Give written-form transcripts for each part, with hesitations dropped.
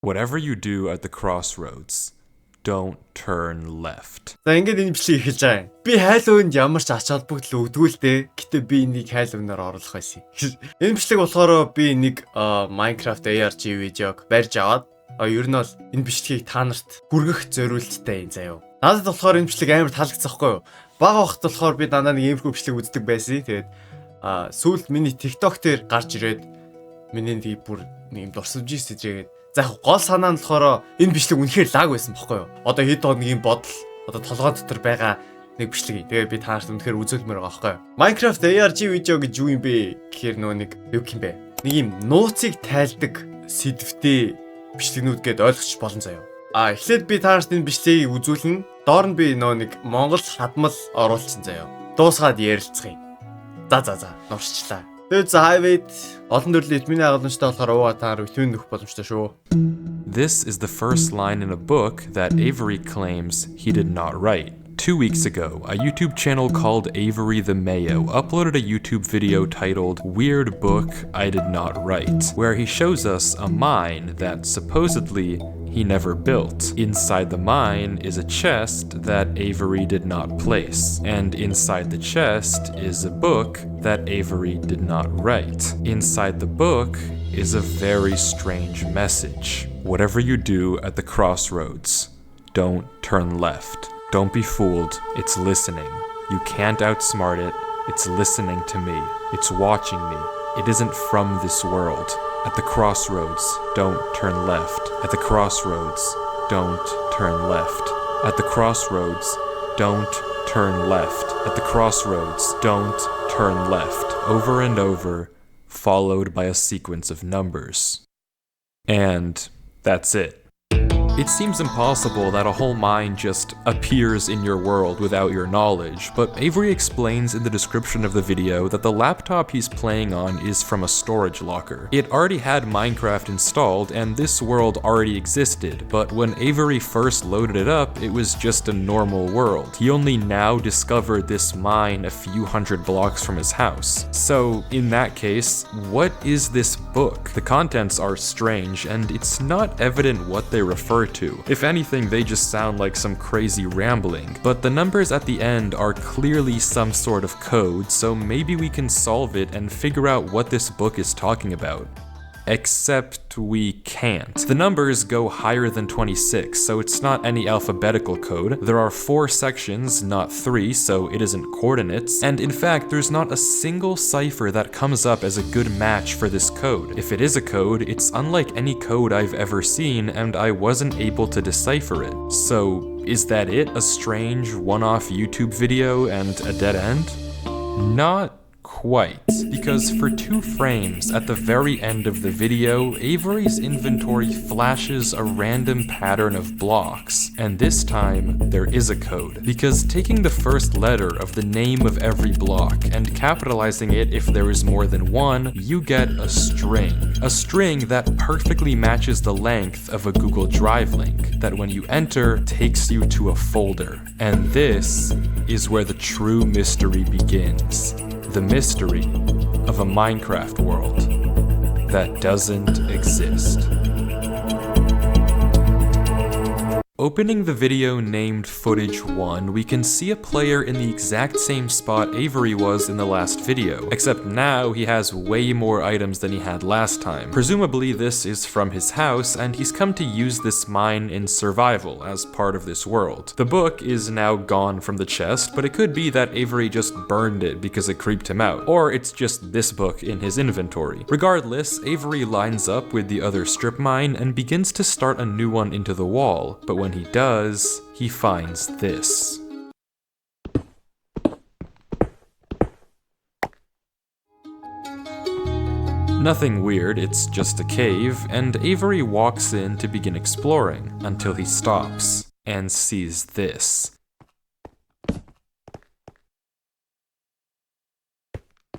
Whatever you do at the crossroads, don't turn left. За ингээд энэ бичлэг эхэлж байгаа юм. Би хайл өвөнд ямар ч ач холбогдол өгдгүү л дээ. Гэтэ би энийг хайл өвнөр оруулах байсан. Энэ бичлэг болохоор би нэг Minecraft ARG видеог барьж аваад ер нь бол энэ бичлэгийг та нарт хүргэх зориулттай юм заяа. Надад болохоор энэ бичлэг амар таалагдсан хгүй юу? Бага вахт болохоор би дандаа нэг иймэрхүү бичлэг үздэг байсан. Тэгээд сүүлд миний TikTok дээр гарч ирээд миний нэг бүр нэг юм дурсамжийн сэжээгээд за яг гол санаа нь болохоор энэ бичлэг үнэхээр лаг байсан бохгүй юу? Одоо хэд хоногийн бодол одоо толгой дотор байгаа нэг бичлэг. Тэгээ би та нарт үнэхээр үзүүлмээр байгаа байхгүй юу? Minecraft ARG видео гэж юу юм бэ гэхээр нөгөө нэг юу юм бэ? Нэг юм нууцыг тайлдаг сэдвтэй бичлэгнүүд гээд ойлгоч болон заяа. Эхлээд би та нарт энэ бичлэгийг үзүүлнэ. Доор нь би нөгөө нэг Монгол хадмал оруулсан заяа. Дуусгаад ярилцах юм. За нуршчлаа. Тэгээд Хайвэд олон төрлийн витамины агуулмжтай болохоор ууга та нар витамин нөх боломжтой шүү. This is the first line in a book that Avery claims he did not write. 2 weeks ago, a YouTube channel called Avery the Mayo uploaded a YouTube video titled Weird Book I Did Not Write, where he shows us a mine that supposedly he never built. Inside the mine is a chest that Avery did not place, and inside the chest is a book that Avery did not write. Inside the book is a very strange message. Whatever you do at the crossroads, don't turn left. Don't be fooled, it's listening. You can't outsmart it, it's listening to me. It's watching me. It isn't from this world. At the crossroads, don't turn left. At the crossroads, don't turn left. At the crossroads, don't turn left. At the crossroads, don't turn left. Over and over, followed by a sequence of numbers. And that's it. It seems impossible that a whole mine just appears in your world without your knowledge, but Avery explains in the description of the video that the laptop he's playing on is from a storage locker. It already had Minecraft installed and this world already existed, but when Avery first loaded it up, it was just a normal world. He only now discovered this mine a few hundred blocks from his house. So, in that case, what is this book? The contents are strange, and it's not evident what they refer to. If anything, they just sound like some crazy rambling, but the numbers at the end are clearly some sort of code, so maybe we can solve it and figure out what this book is talking about. Except we can't. The numbers go higher than 26, so it's not any alphabetical code. There are 4 sections, not 3, so it isn't coordinates. And in fact, there's not a single cipher that comes up as a good match for this code. If it is a code, it's unlike any code I've ever seen, and I wasn't able to decipher it. So, is that it? A strange, one-off YouTube video and a dead end? Not quite, because for 2 frames at the very end of the video, Avery's inventory flashes a random pattern of blocks, and this time there is a code, because taking the first letter of the name of every block and capitalizing it if there is more than one, you get a string that perfectly matches the length of a Google Drive link, that when you enter takes you to a folder. And this is where the true mystery begins. The mystery of a Minecraft world that doesn't exist. Opening the video named Footage 1, we can see a player in the exact same spot Avery was in the last video, except now he has way more items than he had last time. Presumably this is from his house, and he's come to use this mine in survival as part of this world. The book is now gone from the chest, but it could be that Avery just burned it because it creeped him out, or it's just this book in his inventory. Regardless, Avery lines up with the other strip mine and begins to start a new one into the wall, but when he does, he finds this. Nothing weird, it's just a cave, and Avery walks in to begin exploring, until he stops and sees this.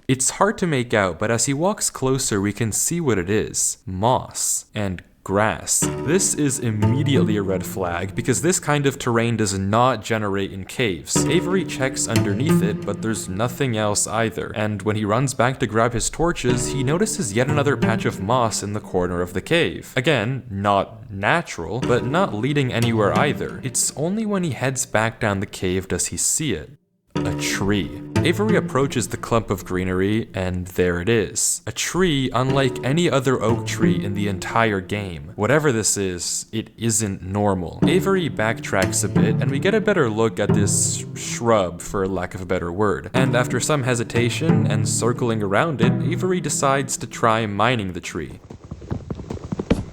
It's hard to make out, but as he walks closer we can see what it is. Moss. And grass. This is immediately a red flag because this kind of terrain does not generate in caves. Avery checks underneath it, but there's nothing else either, and when he runs back to grab his torches, he notices yet another patch of moss in the corner of the cave. Again, not natural, but not leading anywhere either. It's only when he heads back down the cave does he see it. A tree. Avery approaches the clump of greenery, and there it is. A tree unlike any other oak tree in the entire game. Whatever this is, it isn't normal. Avery backtracks a bit, and we get a better look at this shrub, for lack of a better word. And after some hesitation and circling around it, Avery decides to try mining the tree.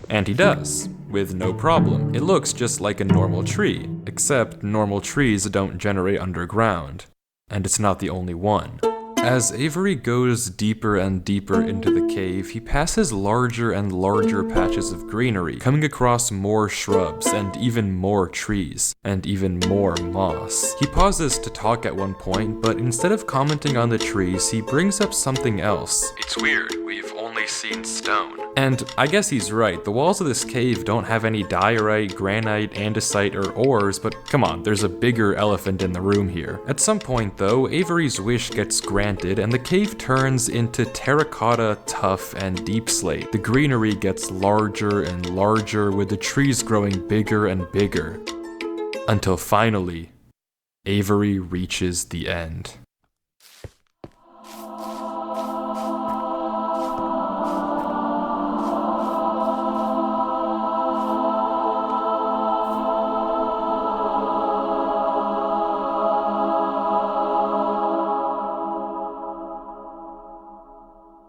And he does, with no problem. It looks just like a normal tree, except normal trees don't generate underground. And it's not the only one. As Avery goes deeper and deeper into the cave, he passes larger and larger patches of greenery, coming across more shrubs and even more trees, and even more moss. He pauses to talk at one point, but instead of commenting on the trees, he brings up something else. It's weird, we've only seen stone. And I guess he's right, the walls of this cave don't have any diorite, granite, andesite, or ores, but come on, there's a bigger elephant in the room here. At some point though, Avery's wish gets granted and the cave turns into terracotta, tuff, and deep slate. The greenery gets larger and larger with the trees growing bigger and bigger. Until finally, Avery reaches the end.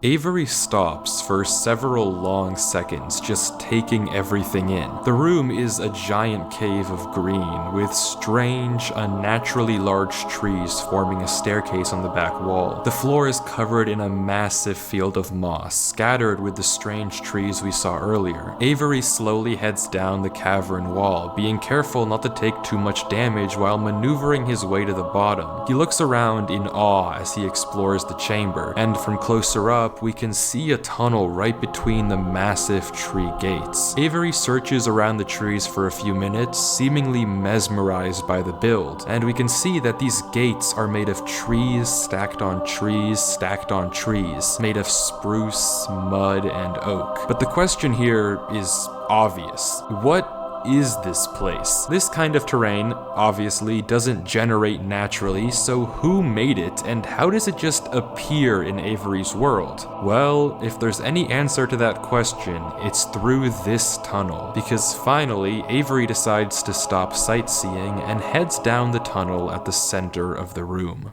Avery stops for several long seconds, just taking everything in. The room is a giant cave of green, with strange, unnaturally large trees forming a staircase on the back wall. The floor is covered in a massive field of moss, scattered with the strange trees we saw earlier. Avery slowly heads down the cavern wall, being careful not to take too much damage while maneuvering his way to the bottom. He looks around in awe as he explores the chamber, and from closer up, we can see a tunnel right between the massive tree gates. Avery searches around the trees for a few minutes, seemingly mesmerized by the build, and we can see that these gates are made of trees stacked on trees stacked on trees, made of spruce, mud, and oak. But the question here is obvious. What is this place? This kind of terrain obviously doesn't generate naturally, so who made it and how does it just appear in Avery's world? Well, if there's any answer to that question, it's through this tunnel, because finally Avery decides to stop sightseeing and heads down the tunnel at the center of the room.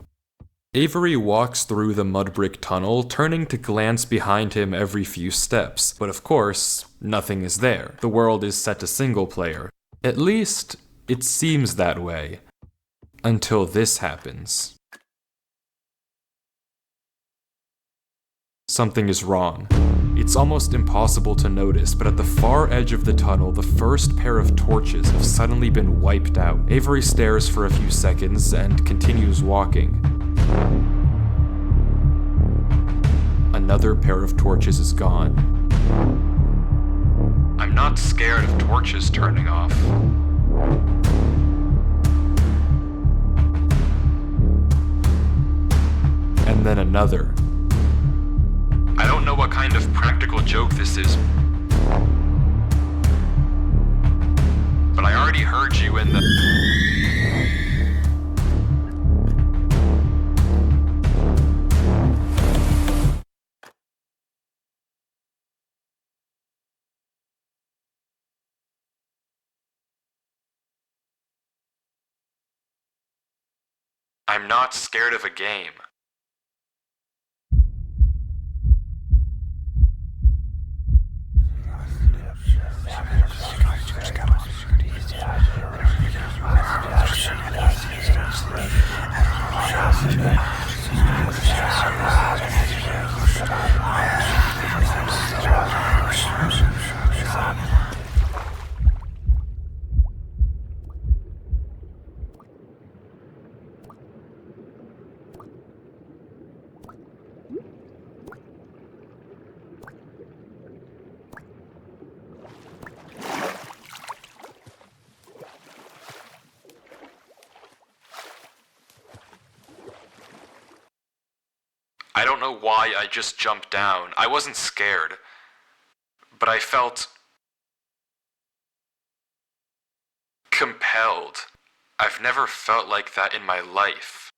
Avery walks through the mud brick tunnel, turning to glance behind him every few steps, but of course, nothing is there. The world is set to single player. At least, it seems that way. Until this happens. Something is wrong. It's almost impossible to notice, but at the far edge of the tunnel, the first pair of torches have suddenly been wiped out. Avery stares for a few seconds and continues walking. Another pair of torches is gone. I'm not scared of torches turning off. And then another. I don't know what kind of practical joke this is, but I already heard you in the... I'm not scared of a game. I don't know why I just jumped down. I wasn't scared. But I felt compelled. I've never felt like that in my life.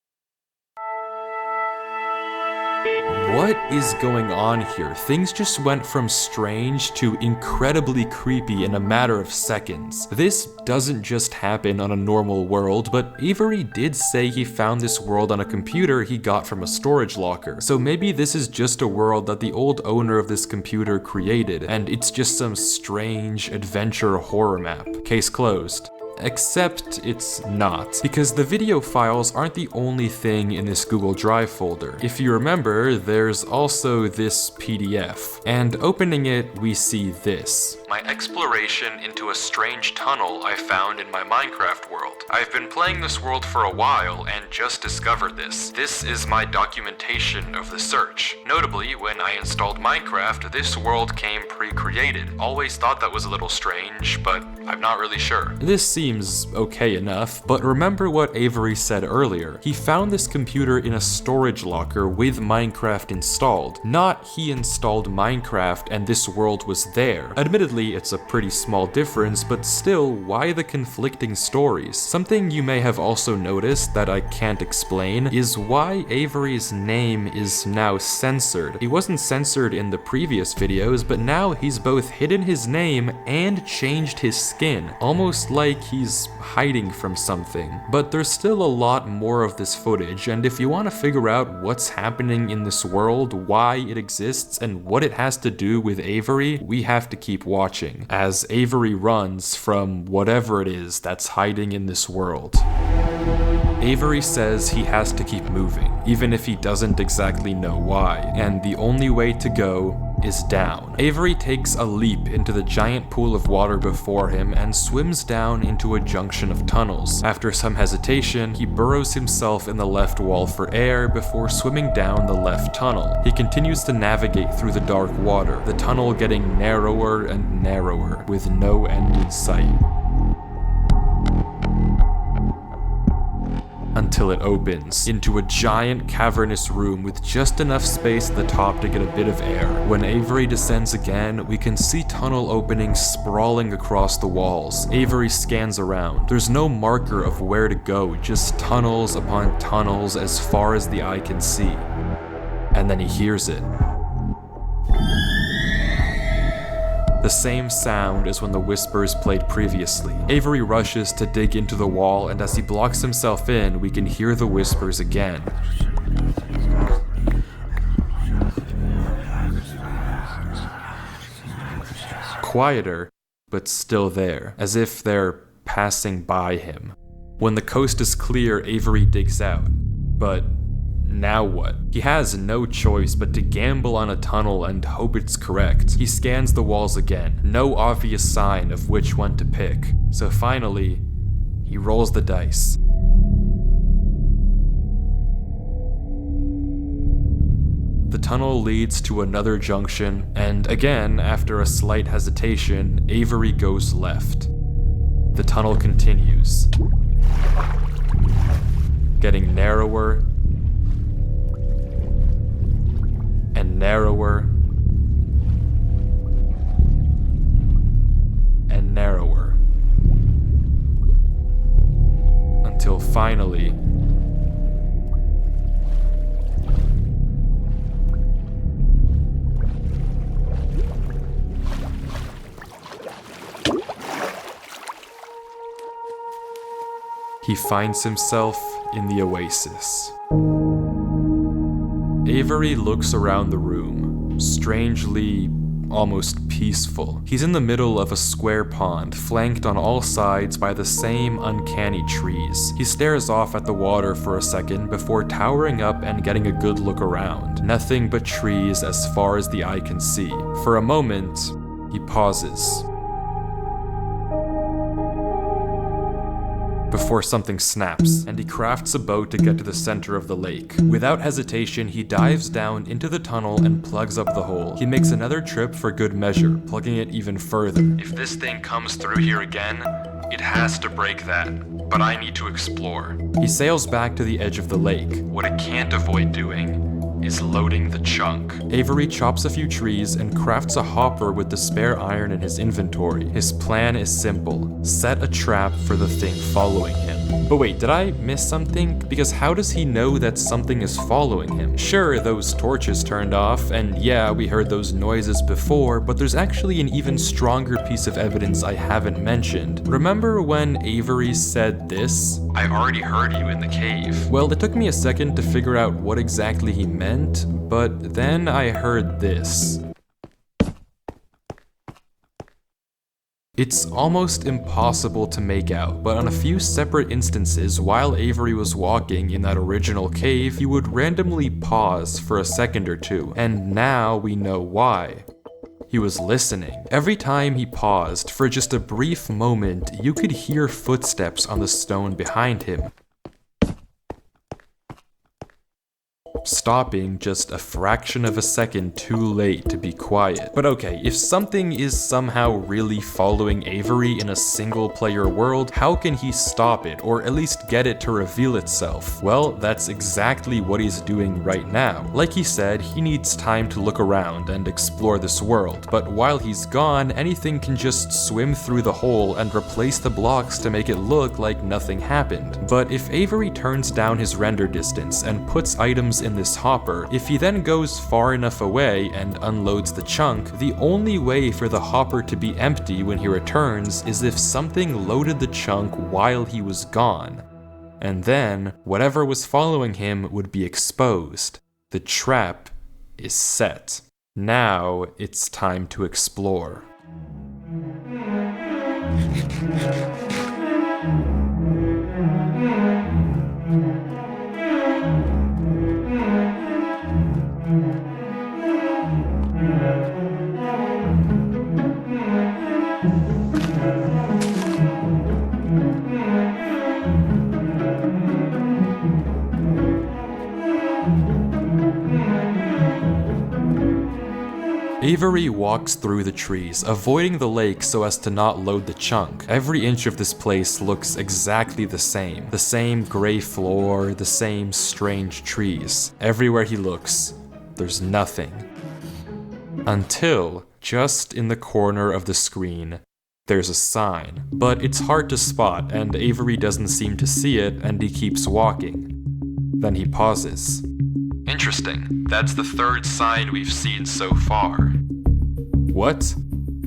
What is going on here? Things just went from strange to incredibly creepy in a matter of seconds. This doesn't just happen on a normal world, but Avery did say he found this world on a computer he got from a storage locker. So maybe this is just a world that the old owner of this computer created, and it's just some strange adventure horror map. Case closed. Except it's not, because the video files aren't the only thing in this Google Drive folder. If you remember, there's also this PDF, and opening it, we see this. My exploration into a strange tunnel I found in my Minecraft world. I've been playing this world for a while and just discovered this. This is my documentation of the search. Notably, when I installed Minecraft, this world came pre-created. Always thought that was a little strange, but I'm not really sure. This seems okay enough, but remember what Avery said earlier. He found this computer in a storage locker with Minecraft installed. Not he installed Minecraft and this world was there. Admittedly, it's a pretty small difference, but still, why the conflicting stories? Something you may have also noticed that I can't explain is why Avery's name is now censored. He wasn't censored in the previous videos, but now he's both hidden his name and changed his skin, almost like he's hiding from something. But there's still a lot more of this footage, and if you want to figure out what's happening in this world, why it exists, and what it has to do with Avery, we have to keep watching as Avery runs from whatever it is that's hiding in this world. Avery says he has to keep moving, even if he doesn't exactly know why, and the only way to go is down. Avery takes a leap into the giant pool of water before him and swims down into a junction of tunnels. After some hesitation, he burrows himself in the left wall for air before swimming down the left tunnel. He continues to navigate through the dark water, the tunnel getting narrower and narrower, with no end in sight. Until it opens into a giant cavernous room with just enough space at the top to get a bit of air. When Avery descends again, we can see tunnel openings sprawling across the walls. Avery scans around. There's no marker of where to go, just tunnels upon tunnels as far as the eye can see. And then he hears it. The same sound as when the whispers played previously. Avery rushes to dig into the wall, and as he blocks himself in, we can hear the whispers again. Quieter, but still there, as if they're passing by him. When the coast is clear, Avery digs out. But now what? He has no choice but to gamble on a tunnel and hope it's correct. He scans the walls again, no obvious sign of which one to pick. So finally, he rolls the dice. The tunnel leads to another junction, and again, after a slight hesitation, Avery goes left. The tunnel continues, getting narrower and narrower and narrower until finally he finds himself in the oasis. Avery looks around the room, strangely, almost peaceful. He's in the middle of a square pond, flanked on all sides by the same uncanny trees. He stares off at the water for a second before towering up and getting a good look around. Nothing but trees as far as the eye can see. For a moment, he pauses, before something snaps, and he crafts a boat to get to the center of the lake. Without hesitation, he dives down into the tunnel and plugs up the hole. He makes another trip for good measure, plugging it even further. If this thing comes through here again, it has to break that, but I need to explore. He sails back to the edge of the lake. What it can't avoid doing is loading the chunk. Avery chops a few trees and crafts a hopper with the spare iron in his inventory. His plan is simple: set a trap for the thing following him. But wait, did I miss something? Because how does he know that something is following him? Sure, those torches turned off, and yeah, we heard those noises before, but there's actually an even stronger piece of evidence I haven't mentioned. Remember when Avery said this? "I already heard you in the cave." Well, it took me a second to figure out what exactly he meant, but then I heard this. It's almost impossible to make out, but on a few separate instances while Avery was walking in that original cave, he would randomly pause for a second or two, and now we know why. He was listening. Every time he paused, for just a brief moment, you could hear footsteps on the stone behind him, stopping just a fraction of a second too late to be quiet. But okay, if something is somehow really following Avery in a single player world, how can he stop it, or at least get it to reveal itself? Well, that's exactly what he's doing right now. Like he said, he needs time to look around and explore this world, but while he's gone, anything can just swim through the hole and replace the blocks to make it look like nothing happened. But if Avery turns down his render distance and puts items in this hopper, if he then goes far enough away and unloads the chunk, the only way for the hopper to be empty when he returns is if something loaded the chunk while he was gone. And then, whatever was following him would be exposed. The trap is set. Now it's time to explore. Avery walks through the trees, avoiding the lake so as to not load the chunk. Every inch of this place looks exactly the same. The same gray floor, the same strange trees. Everywhere he looks, there's nothing. Until, just in the corner of the screen, there's a sign. But it's hard to spot, and Avery doesn't seem to see it, and he keeps walking. Then he pauses. Interesting. That's the third sign we've seen so far. What?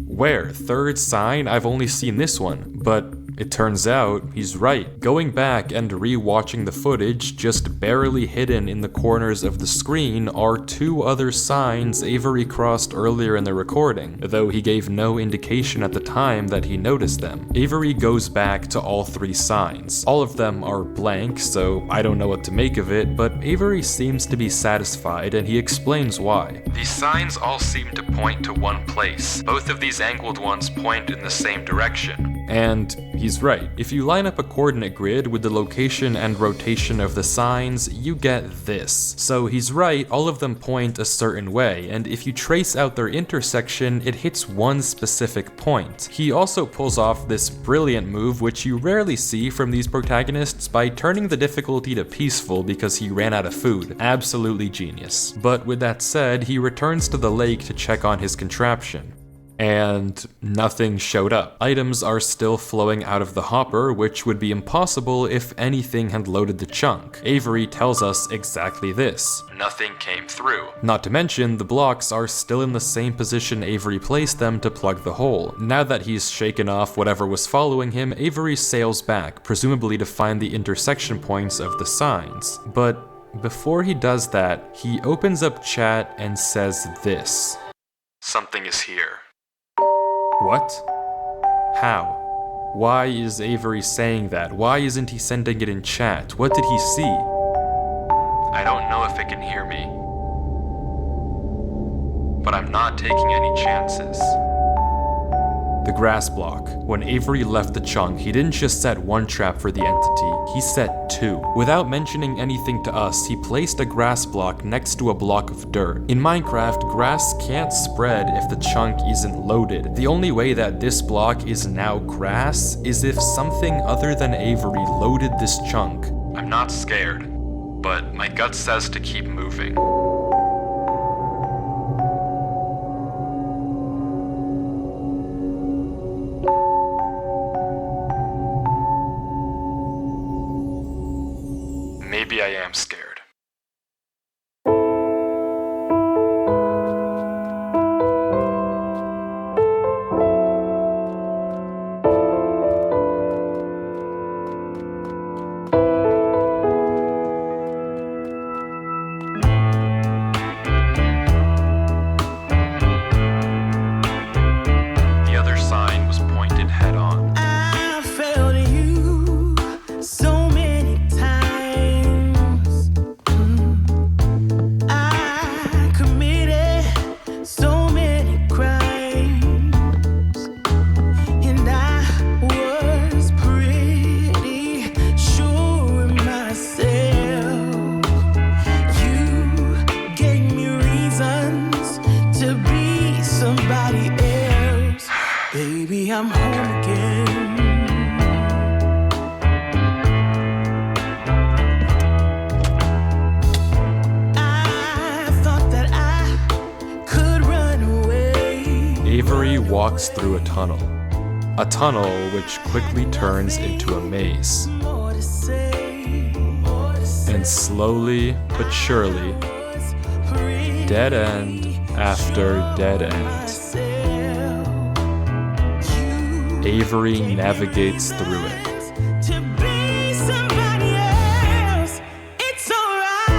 Where? Third sign? I've only seen this one, but it turns out he's right. Going back and re-watching the footage, just barely hidden in the corners of the screen are two other signs Avery crossed earlier in the recording, though he gave no indication at the time that he noticed them. Avery goes back to all three signs. All of them are blank, so I don't know what to make of it, but Avery seems to be satisfied and he explains why. These signs all seem to point to one place. Both of these angled ones point in the same direction. And he's right. If you line up a coordinate grid with the location and rotation of the signs, you get this. So he's right, all of them point a certain way, and if you trace out their intersection, it hits one specific point. He also pulls off this brilliant move, which you rarely see from these protagonists, by turning the difficulty to peaceful because he ran out of food. Absolutely genius. But with that said, he returns to the lake to check on his contraption. And nothing showed up. Items are still flowing out of the hopper, which would be impossible if anything had loaded the chunk. Avery tells us exactly this. Nothing came through. Not to mention, the blocks are still in the same position Avery placed them to plug the hole. Now that he's shaken off whatever was following him, Avery sails back, presumably to find the intersection points of the signs. But before he does that, he opens up chat and says this. Something is here. What? How? Why is Avery saying that? Why isn't he sending it in chat? What did he see? I don't know if it can hear me. But I'm not taking any chances. The grass block. When Avery left the chunk, he didn't just set one trap for the entity, he set two. Without mentioning anything to us, he placed a grass block next to a block of dirt. In Minecraft, grass can't spread if the chunk isn't loaded. The only way that this block is now grass is if something other than Avery loaded this chunk. I'm not scared, but my gut says to keep moving. Maybe I am scared. The other sign was pointed head on. I failed you so many times. I committed so many crimes, and I was pretty sure of myself. You gave me reasons to be somebody else. Baby, I'm home again. I thought that I could run away. Avery walks through a tunnel. A tunnel which quickly turns into a maze. More to say, more to say. And slowly but surely, dead end after dead end, Avery navigates through it. To be somebody else, it's alright.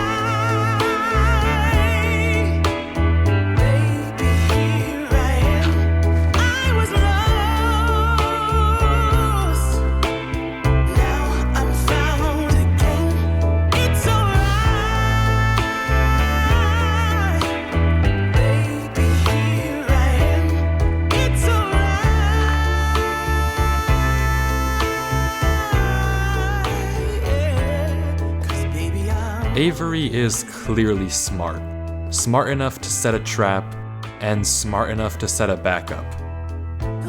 Baby, here I am. I was lost. Now I'm found again. It's alright. Baby, here I am. It's alright. 'Cause baby, I'm Avery is clearly smart. Smart enough to set a trap, and smart enough to set a backup.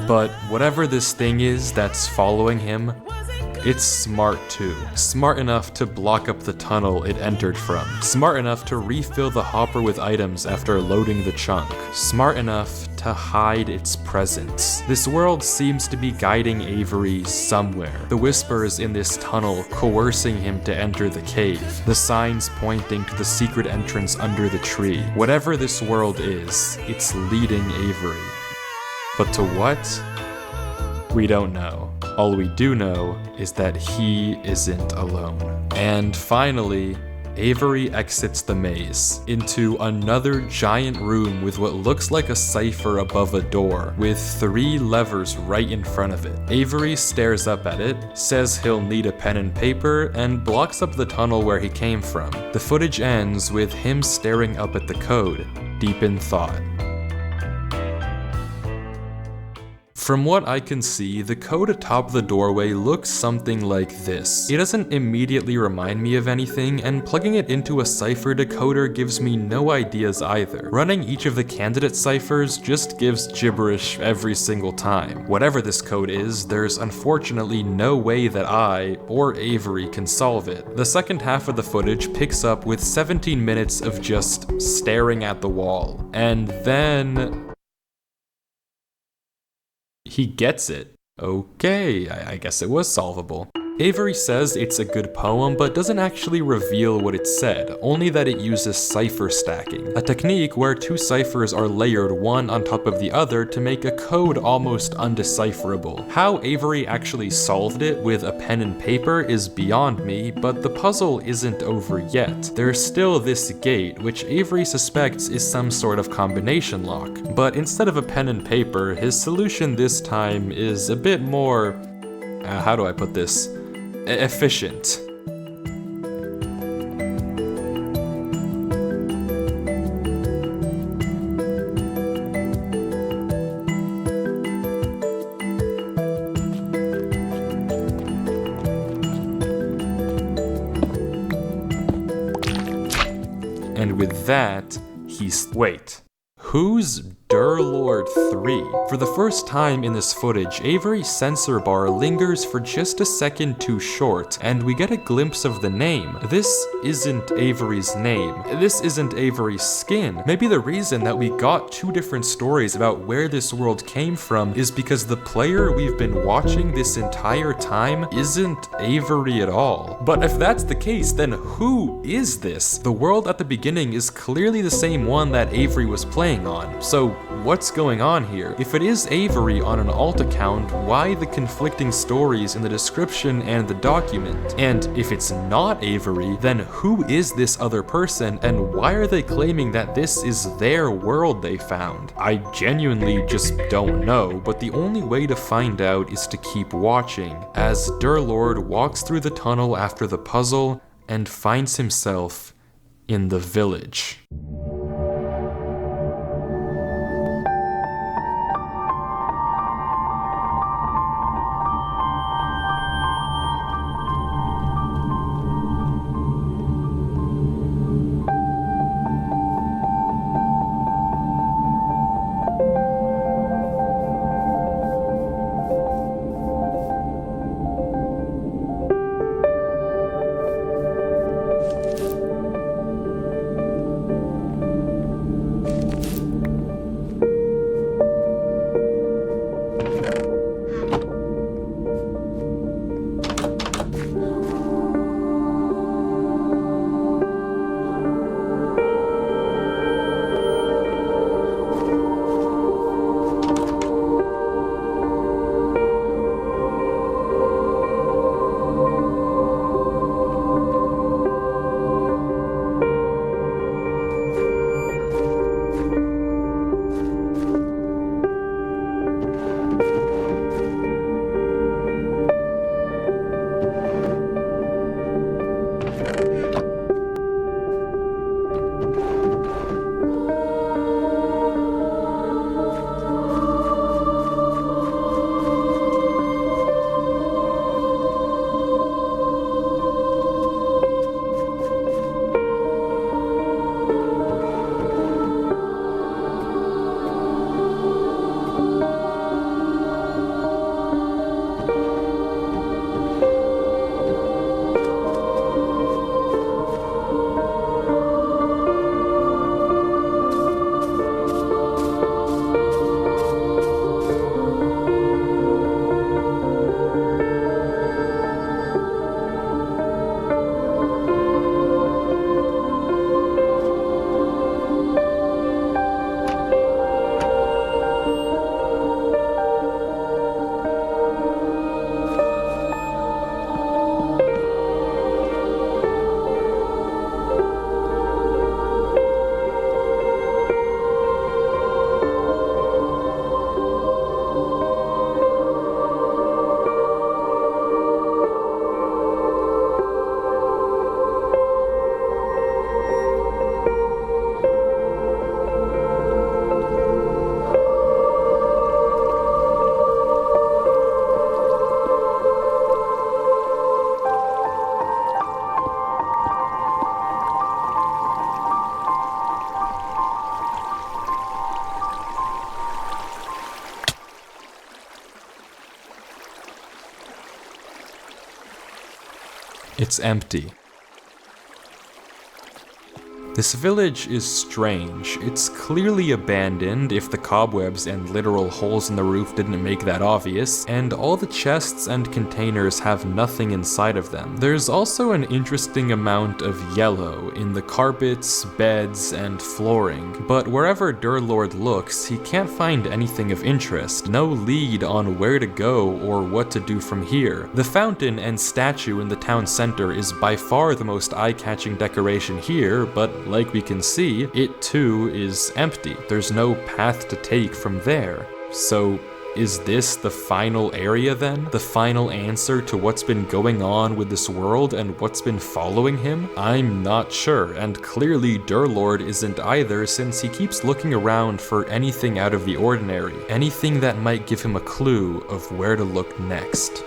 But whatever this thing is that's following him, it's smart too. Smart enough to block up the tunnel it entered from. Smart enough to refill the hopper with items after loading the chunk. Smart enough to hide its presence. This world seems to be guiding Avery somewhere. The whispers in this tunnel coercing him to enter the cave. The signs pointing to the secret entrance under the tree. Whatever this world is, it's leading Avery. But to what? We don't know. All we do know is that he isn't alone. And finally, Avery exits the maze into another giant room with what looks like a cipher above a door, with 3 levers right in front of it. Avery stares up at it, says he'll need a pen and paper, and blocks up the tunnel where he came from. The footage ends with him staring up at the code, deep in thought. From what I can see, the code atop the doorway looks something like this. It doesn't immediately remind me of anything, and plugging it into a cipher decoder gives me no ideas either. Running each of the candidate ciphers just gives gibberish every single time. Whatever this code is, there's unfortunately no way that I, or Avery, can solve it. The second half of the footage picks up with 17 minutes of just staring at the wall. And then he gets it. Okay, I guess it was solvable. Avery says it's a good poem, but doesn't actually reveal what it said, only that it uses cipher stacking, a technique where 2 ciphers are layered one on top of the other to make a code almost undecipherable. How Avery actually solved it with a pen and paper is beyond me, but the puzzle isn't over yet. There's still this gate, which Avery suspects is some sort of combination lock, but instead of a pen and paper, his solution this time is a bit more, how do I put this? Efficient. And with that, he's... Wait. Whose Lord 3. For the first time in this footage, Avery's censor bar lingers for just a second too short, and we get a glimpse of the name. This isn't Avery's name. This isn't Avery's skin. Maybe the reason that we got two different stories about where this world came from is because the player we've been watching this entire time isn't Avery at all. But if that's the case, then who is this? The world at the beginning is clearly the same one that Avery was playing on. So what's going on here? If it is Avery on an alt account, why the conflicting stories in the description and the document? And if it's not Avery, then who is this other person and why are they claiming that this is their world they found? I genuinely just don't know, but the only way to find out is to keep watching as Lord walks through the tunnel after the puzzle and finds himself in the village. It's empty. This village is strange. It's clearly abandoned, if the cobwebs and literal holes in the roof didn't make that obvious, and all the chests and containers have nothing inside of them. There's also an interesting amount of yellow in the carpets, beds, and flooring, but wherever Lord looks, he can't find anything of interest, no lead on where to go or what to do from here. The fountain and statue in the town center is by far the most eye-catching decoration here, but like we can see, it too is empty. There's no path to take from there. So, is this the final area then? The final answer to what's been going on with this world and what's been following him? I'm not sure, and clearly Lord isn't either, since he keeps looking around for anything out of the ordinary, anything that might give him a clue of where to look next.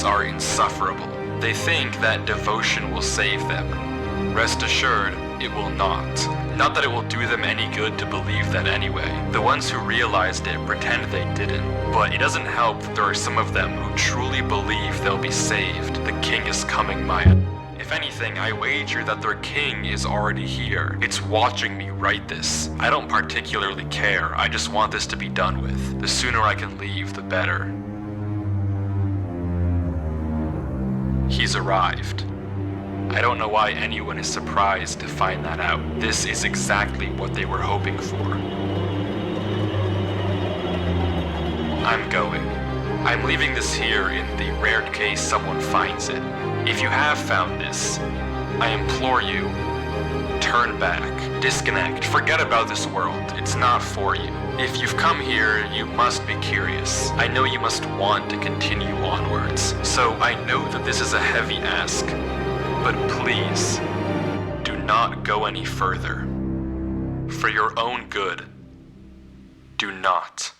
are insufferable. They think that devotion will save them. Rest assured, it will not. Not that it will do them any good to believe that anyway. The ones who realized it pretend they didn't. But it doesn't help that there are some of them who truly believe they'll be saved. The king is coming, Maya. If anything, I wager that their king is already here. It's watching me write this. I don't particularly care. I just want this to be done with. The sooner I can leave, the better. He's arrived. I don't know why anyone is surprised to find that out. This is exactly what they were hoping for. I'm going. I'm leaving this here in the rare case someone finds it. If you have found this, I implore you, turn back, disconnect, forget about this world. It's not for you. If you've come here, you must be curious. I know you must want to continue onwards. So I know that this is a heavy ask, but please, do not go any further. For your own good, do not.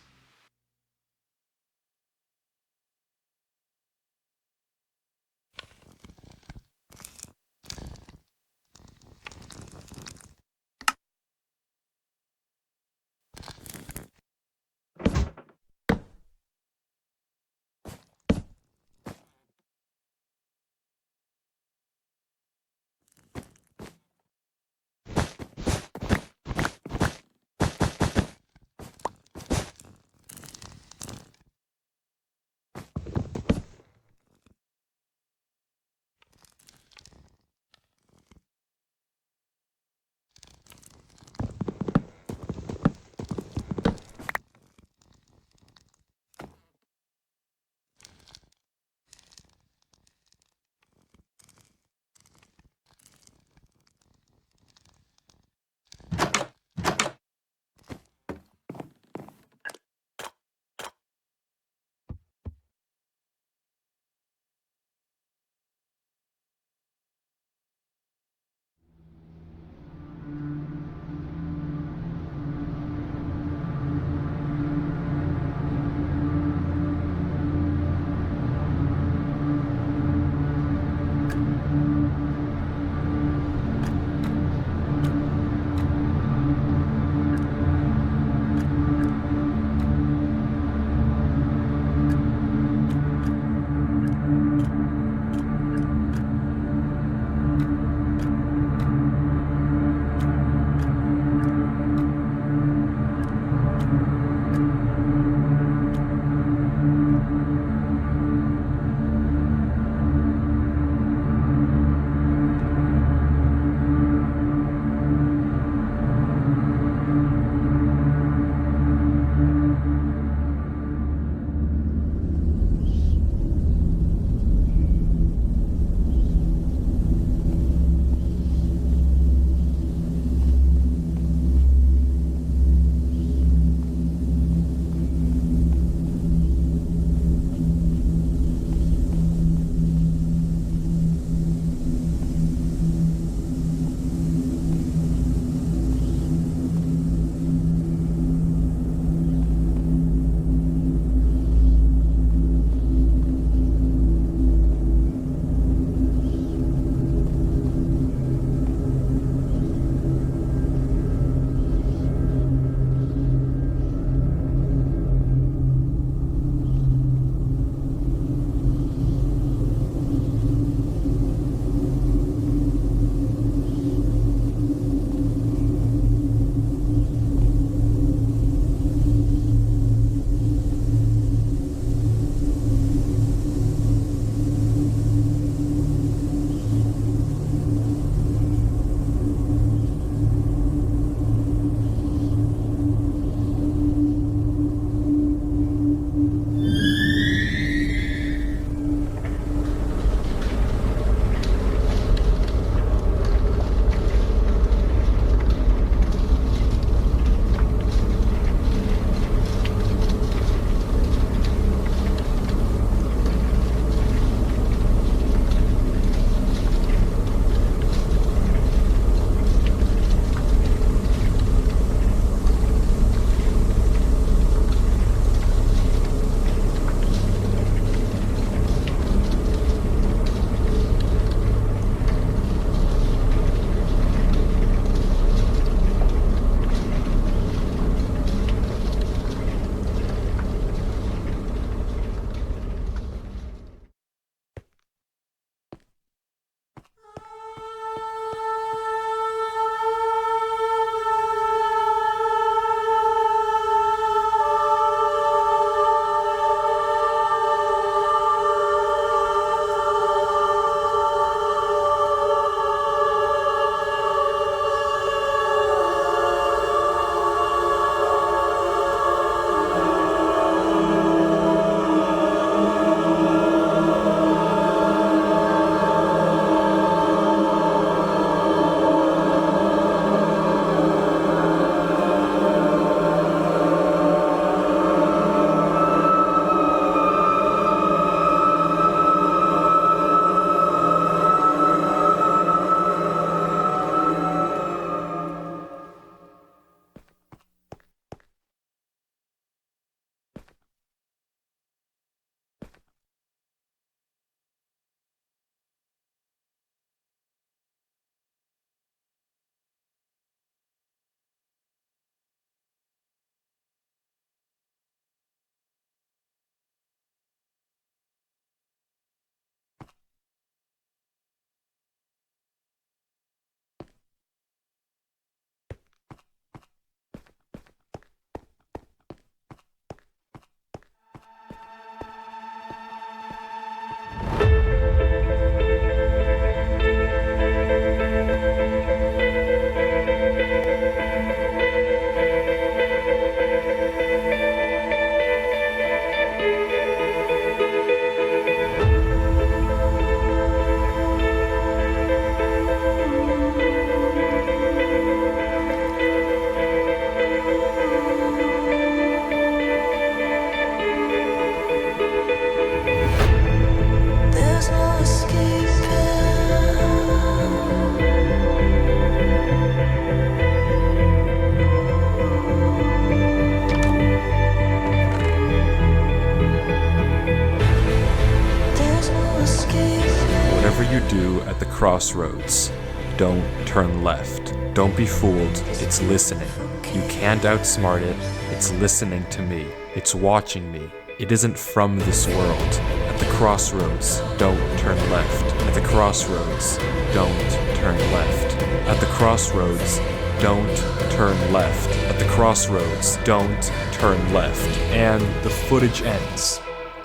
crossroads. Don't turn left. Don't be fooled. It's listening. You can't outsmart it. It's listening to me. It's watching me. It isn't from this world. At the crossroads, don't turn left. At the crossroads, don't turn left. At the crossroads, don't turn left. At the crossroads, don't turn left. And the footage ends.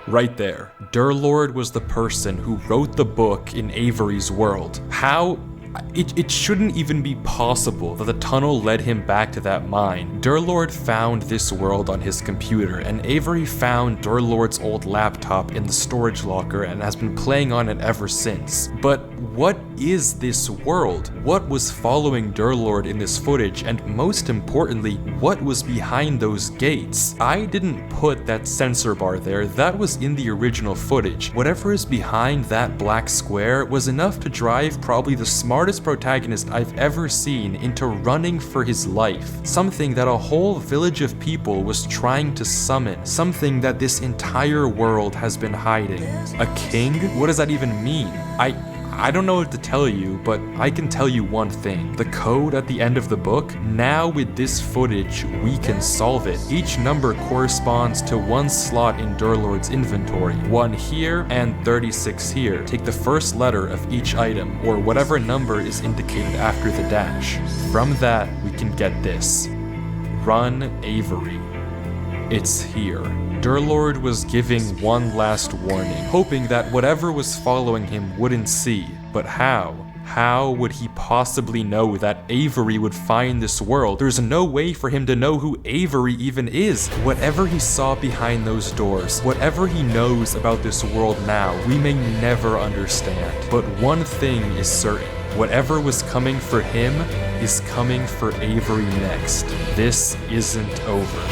Right there. Durlord was the person who wrote the book in Avery's world. How? It shouldn't even be possible that the tunnel led him back to that mine. Durlord found this world on his computer, and Avery found Durlord's old laptop in the storage locker and has been playing on it ever since. But what is this world? What was following Durlord in this footage, and most importantly, what was behind those gates? I didn't put that sensor bar there, that was in the original footage. Whatever is behind that black square was enough to drive probably the smartest protagonist I've ever seen into running for his life. Something that a whole village of people was trying to summon. Something that this entire world has been hiding. A king? What does that even mean? I don't know what to tell you, but I can tell you one thing. The code at the end of the book, now with this footage, we can solve it. Each number corresponds to one slot in Durlord's inventory. 1 here and 36 here. Take the first letter of each item, or whatever number is indicated after the dash. From that, we can get this. Run Avery. It's here. Durlord was giving one last warning, hoping that whatever was following him wouldn't see. But how? How would he possibly know that Avery would find this world? There's no way for him to know who Avery even is. Whatever he saw behind those doors, whatever he knows about this world now, we may never understand. But one thing is certain. Whatever was coming for him is coming for Avery next. This isn't over.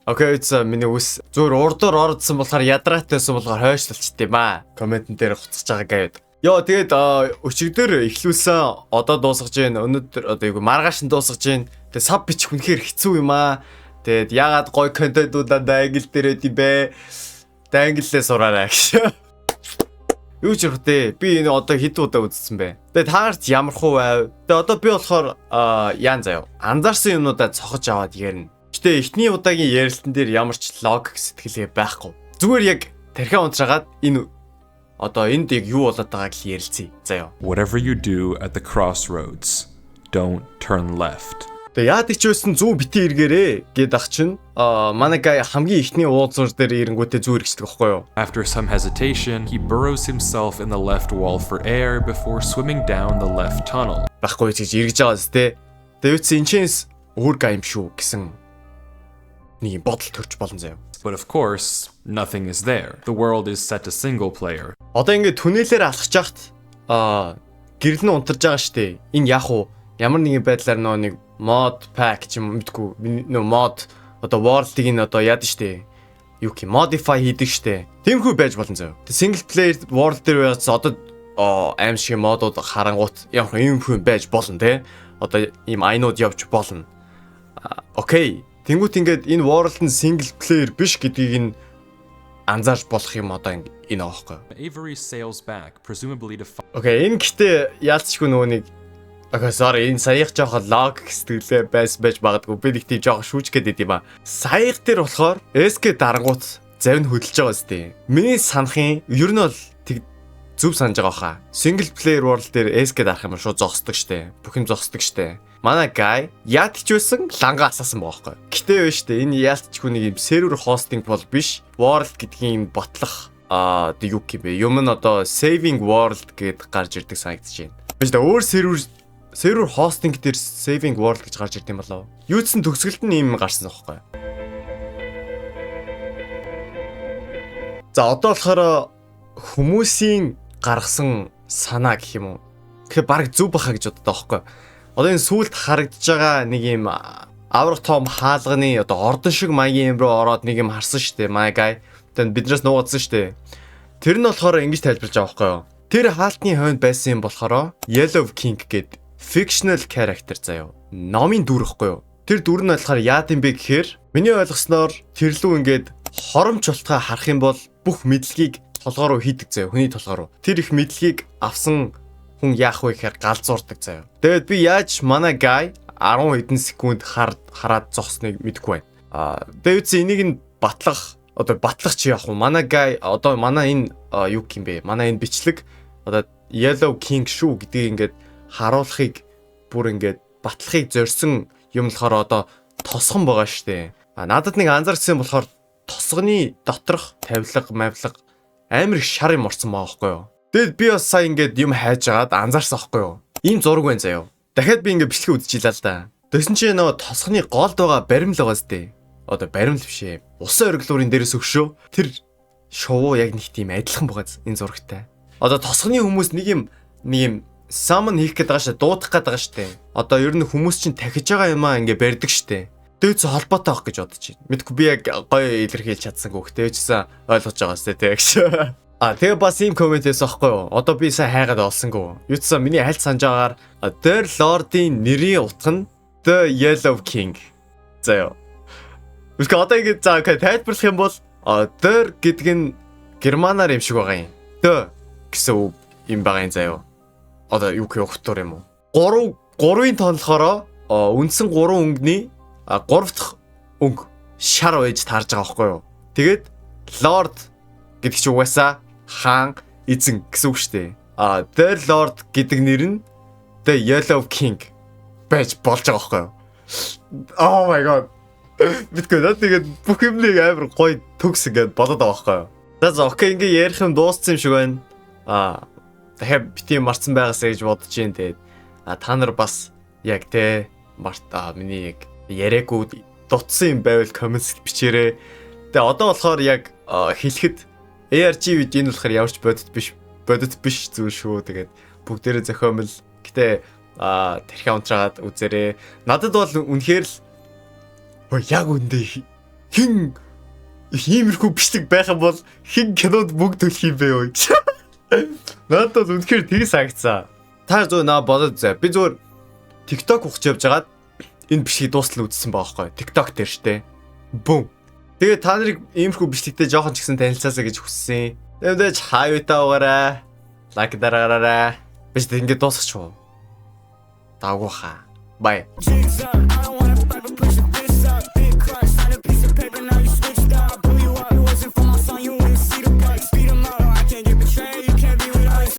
Окей, за миний үс зүгээр урдуур ордсон болохоор ядраатайсан болохоор хойшлолчт юм аа. Комментэн дээр хуцаж байгаа гэвэд. Йоо тэгээд өчигдөр эхлүүлсэн одоо дуусгаж гин өнөөдөр одоо юу маргааш нь дуусгаж гин. Тэгээд саб бичих үнэхээр хэцүү юм аа. Тэгээд ягаад гой контентуудаа англи дээр өд юм бэ? Англиээ сураарай гэж. Юу ч ярихтэй би энэ одоо хэд удаа үзсэн бэ? Тэгээд таарч ямар хуу байв? Тэгээд одоо би болохоор яан заяа. Анзаарсан юмнуудаа цохож аваад ярина. Гэтэ эхний удаагийн ярилцсан дээр ямар ч логик сэтгэлгээ байхгүй. Зүгээр яг тархиа унтраагаад энэ одоо энд яг юу болоод байгааг л ярилцъя. Заяа. Whatever you do at the crossroads, don't turn left. Тэгээ яад ч байсан зүү битээ эргээрээ гэд ах чинь манай гай хамгийн ихний уулзуур дээр ирэнгүүтээ зүү эргэждэг байхгүй юу? After some hesitation, he burrows himself in the left wall for air before swimming down the left tunnel. Байхгүй гэж эргэж байгаа зү тэ. Тэгээд энчээс өөр гай юм шүү гэсэн нэг бодол төрж болно заяа. But of course, nothing is there. The world is set to single player. Одоо ингээд түнэлээр алхаж яхад гэрэл нь унтарж байгаа штэ. Энэ яг уу ямар нэгэн байдлаар нэг mod pack ч юм мэдгүй mod одоо world-ыг нь одоо яад штэ. Юу гэх юм modify хийдэг штэ. Тиймэрхүү байж болно заяа. Тэг single player world дээр байгааз одоо аим шиг модууд харангуут яг ийм хүн байж болно те. Одоо ийм айнууд явж болно. Окей. Тэнгүүт ингээд энэ world нь single player биш гэдгийг нь анзаарч болох юм одоо энэ аахгүй. Avery sails back, presumably to Окей, энэ гэтээ яалцчгүй нөгөө нэг sorry, энэ саяг жоохон логик сэтгэлээ байж магадгүй. Би нэг тийм жоохон шүүж гээд идэв юм а. Саяг дээр болохоор SK дарангуут завь нь хөдөлж байгаа үстэй. Миний санахын ер нь бол зөв санаж байгаа хаа. Single player world дээр SK дарах юм шууд зогсдог штэ. Бүх юм зогсдог штэ. Манай guy яад ч байсан ланга асаасан байгаа байхгүй. Гэтэ вэ штэ энэ яалтчгүй нэг юм сервер хостинг бол биш. World гэдгийн ботлох юу юм бэ? Юм нь одоо saving world гэд гарч ирдэг санагдаж байна. Биш та өөр сервер хостинг дээр saving world гэж гарч ирд юм болоо. Юуцсан төгсгөлд нь юм гарсан байхгүй. За одоо болохоор хүмүүсийн гаргасан санаа гэх юм уу. Тэгэхээр баг зүв баха гэж боддог байхгүй. Одоо энэ сүулт харагдаж байгаа нэг юм аврах том хаалганы одоо ордон шиг маягийн юм руу ороод нэг юм харсан штэ. My guy. Тэнд биднээс нуугдсан штэ. Тэр нь болохоор ингэж тайлбарлаж байгаа байхгүй юу? Тэр хаалтны хойнд байсан юм болохоор Yellow King гэд fictional character заяа. Номын дүр ихгүй юу? Тэр дүр нь болохоор яад юм бэ гэхээр миний ойлгосноор тэр лүү ингээд хоромч болтгой харах юм бол бүх мэдлэгийг толгоо руу хийдэг заяа. Хүний толгоо руу. Тэр их мэдлэгийг авсан хүн яах вэ гэхээр галзуурдаг заяа. Тэгээд би яаж манай guy 10 хэдэн секунд хараад зогсныг мэдэхгүй байна. Тэгээд энийг нь батлах чи яах вэ? Манай guy одоо манай энэ юу юм бэ? Манай энэ бичлэг одоо Yellow King шүү гэдгийг ингээд харуулахыг бүр ингээд батлахыг зорьсон юм болохоор одоо тосгон байгаа штэ. Надад нэг анзаарсан болохоор тосгоны доторх тавилга амар их шар юм орсон байгаа байхгүй юу? Тэгэд би бас сая ингээд юм хайж агаад анзаарсан байхгүй юу? Ийм зураг байна заяа. Дахиад би ингээд бичлэг үзчихлээ л да. Тэгсэн чинь нөгөө тосгоны голд байгаа баримл байгаа сте. Одоо баримл биш ээ. Усан оргилуурын дээрээс өгшөө. Тэр шоу яг нэг тийм адилхан байгаа энэ зурагтай. Одоо тосгоны хүмүүс нэг юм summon хийх гээд байгаа шүү, дуудах гээд байгаа штэ. Одоо ер нь хүмүүс чинь тахиж байгаа юмаа ингээ барьдаг штэ. Дээдс холбоотой авах гэж бодож байна. Мэдгүй би яг гоё илэрхийлж чадсангүй. Тэвчсэн ойлгож байгаа сте тэг гэж. Тэгээ бас ийм комментээс байхгүй юу? Одоо би сайн хайгаад олсонгүй. Юутсан миний хальт санаж байгаагаар The Lord-ийн нэрийн утга нь The Yellow King. Заяа. Үгүй одоо ингэ тайлбарлах юм бол The гэдэг нь германаар юм шиг байгаа юм. The гэсэн үг юм байгаа юм заяа. Одоо юу гэх утгаар юм уу? 3-ын тонлохороо үндсэн 3 өнгөний 3 дахь өнгө шар байж таарж байгаа байхгүй юу? Тэгээд Lord гэдэг чинь угаасаа хаан эзэн гэсэн үг шүү дээ. The Lord гэдэг нэр нь The Yellow King байж болж байгаа байхгүй юу? Oh my god. Битгүй наа тэгээд бүх юмныг амар гоё төгс ингээд бодоод байгаа байхгүй юу? За окей ингээ ярих юм дууссан юм шиг байна. Дахиад бити марцсан байгаасаа гэж бодож Jain тэгээд та нар бас яг те миний яг яриаггүй дутсан юм байвал коммент бичээрэй. Тэгээ одоо болохоор яг хэлэхэд ARG вид энэ болохоор ямарч бодит биш зүйл шүү. Тэгээд бүгдээрээ зохиомл. Гэтэ тэрхээ унтраад үзээрэй. Надад бол үнэхээр л яг үндэ хин иймэрхүү бичлэг байх юм бол хин кинод бүгд төлөх юм бэ юу? Надад үнэхээр тгий санагцсан. Та зөв наа бодоод заа. Би зөвөр TikTok ухаж явж байгаад энэ бичлэгийг дуустал үзсэн байгаа байхгүй. TikTok дээр штэ. Бум. Тэгээ та нарыг иймэрхүү бичлэгтэй жоохон ч гэсэн танилцаасаа гэж хүссэн. Тэгвэл хайвтаа угаарай. Лайк дараарай. Биш ингэ дуусгач уу? Дагууха. Bye. I don't wanna fight, but push